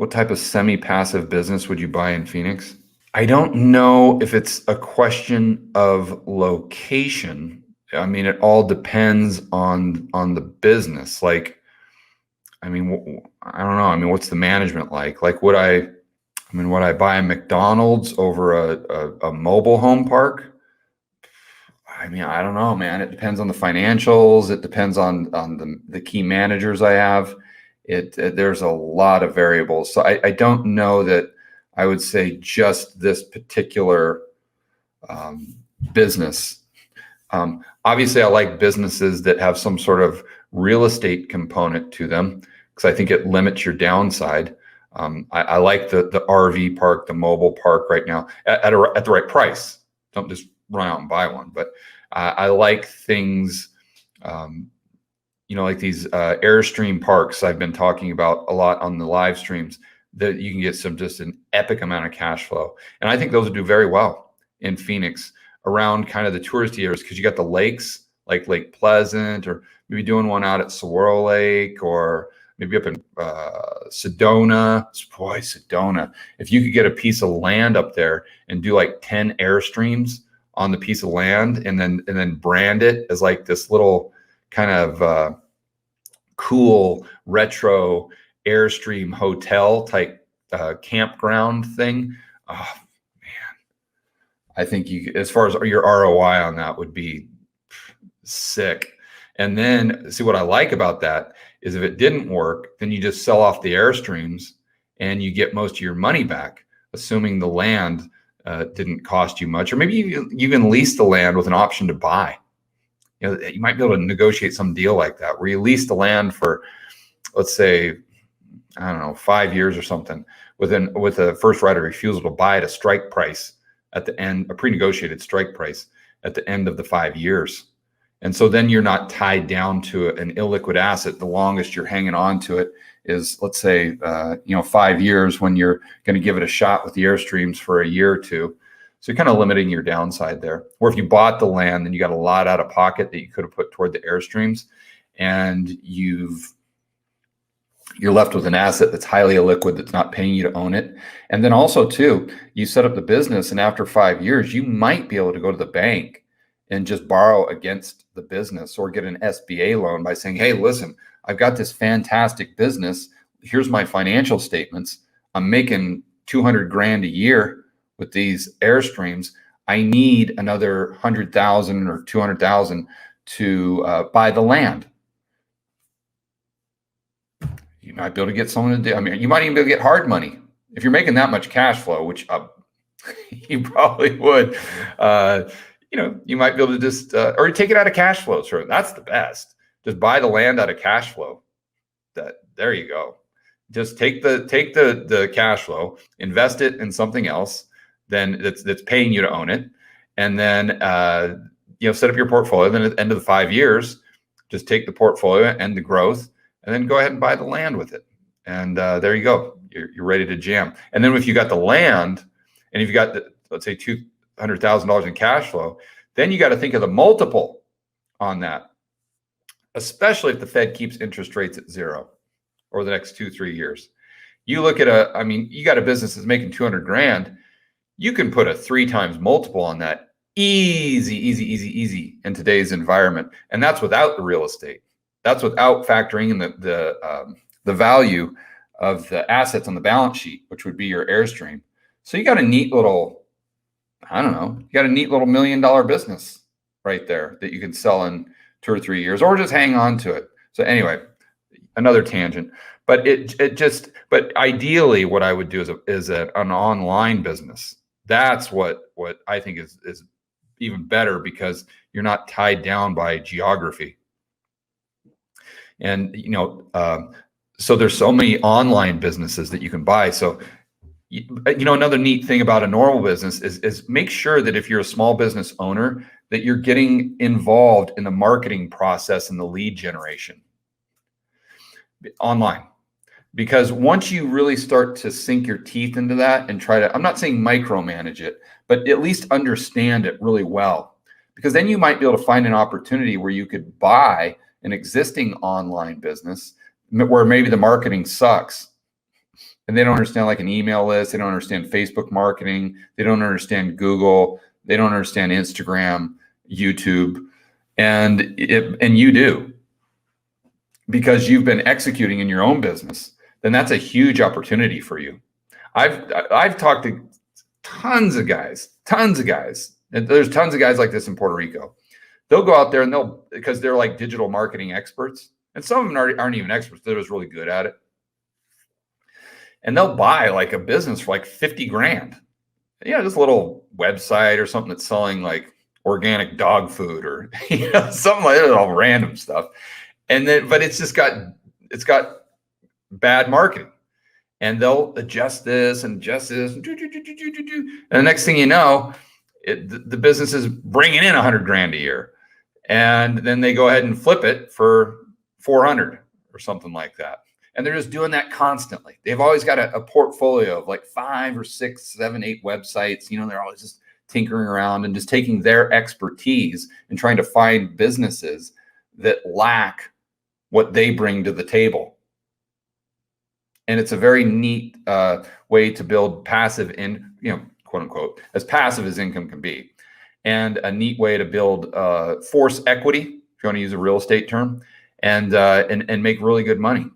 What type of semi-passive business would you buy in Phoenix? I don't know if it's a question of location. I mean, it all depends on the business. Like, I mean, I don't know. I mean, what's the management like? Like, would I buy a McDonald's over a mobile home park? I mean, I don't know, man. It depends on the financials. It depends on the key managers I have. There's a lot of variables. So I don't know that I would say just this particular business. Obviously, I like businesses that have some sort of real estate component to them because I think it limits your downside. I like the RV park, the mobile park right now at the right price. Don't just run out and buy one. But I like things, like these Airstream parks I've been talking about a lot on the live streams that you can get just an epic amount of cash flow. And I think those would do very well in Phoenix around kind of the touristy areas because you got the lakes like Lake Pleasant, or maybe doing one out at Saguaro Lake, or maybe up in Sedona. Boy, Sedona. If you could get a piece of land up there and do like 10 Airstreams on the piece of land and then brand it as like this little kind of cool retro Airstream hotel type campground thing. Oh man, I think as far as your ROI on that would be sick. And then see what I like about that is if it didn't work, then you just sell off the Airstreams and you get most of your money back, assuming the land didn't cost you much, or maybe you even lease the land with an option to buy. You might be able to negotiate some deal like that where you lease the land for, let's say, I don't know, 5 years or something, with a first right of refusal to buy at a strike price at the end, a pre-negotiated strike price at the end of the 5 years. And so then you're not tied down to an illiquid asset. The longest you're hanging on to it is, let's say, 5 years, when you're going to give it a shot with the Airstreams for a year or two. So you're kind of limiting your downside there. Or if you bought the land, then you got a lot out of pocket that you could have put toward the Airstreams, and you're left with an asset that's highly illiquid, that's not paying you to own it. And then also too, you set up the business, and after 5 years, you might be able to go to the bank and just borrow against the business, or get an SBA loan by saying, hey, listen, I've got this fantastic business. Here's my financial statements. I'm making 200 grand a year with these Airstreams. I need another 100,000 or 200,000 to buy the land. You might be able to get someone to do. I mean, you might even be able to get hard money if you're making that much cash flow, which you probably would. You might be able to just or take it out of cash flow. Sure, that's the best. Just buy the land out of cash flow. There you go. Just take the cash flow, invest it in something else, then that's paying you to own it, and then set up your portfolio. Then at the end of the 5 years, just take the portfolio and the growth, and then go ahead and buy the land with it. And there you go. You're ready to jam. And then if you got the land, and if you got let's say $200,000 in cash flow, then you got to think of the multiple on that, especially if the Fed keeps interest rates at zero over the next 2-3 years. You look at you got a business that's making 200 grand. You can put a 3 times multiple on that easy in today's environment. And that's without the real estate. That's without factoring in the value of the assets on the balance sheet, which would be your Airstream. So you got a neat little, you got a neat little $1 million business right there that you can sell in 2 or 3 years, or just hang on to it. So anyway, another tangent, but but ideally what I would do is an online business. That's what I think is even better, because you're not tied down by geography. And, so there's so many online businesses that you can buy. So, another neat thing about a normal business is make sure that if you're a small business owner, that you're getting involved in the marketing process and the lead generation online. Because once you really start to sink your teeth into that and try to, I'm not saying micromanage it, but at least understand it really well. Because then you might be able to find an opportunity where you could buy an existing online business where maybe the marketing sucks, and they don't understand like an email list. They don't understand Facebook marketing. They don't understand Google. They don't understand Instagram, YouTube, and you do, because you've been executing in your own business. Then that's a huge opportunity for you. I've talked to tons of guys. And there's tons of guys like this in Puerto Rico. They'll go out there and because they're like digital marketing experts, and some of them aren't even experts. They're just really good at it. And they'll buy like a business for like 50 grand. Just a little website or something that's selling like organic dog food or something like that, all random stuff. And then, but it's got bad marketing, and they'll adjust this and adjust this, and the next thing you know, the business is bringing in 100 grand a year, and then they go ahead and flip it for 400 or something like that. And they're just doing that constantly. They've always got a portfolio of like 5 or 6, 7, 8 websites. They're always just tinkering around and just taking their expertise and trying to find businesses that lack what they bring to the table. And it's a very neat way to build passive quote unquote, as passive as income can be, and a neat way to build force equity, if you want to use a real estate term, and make really good money.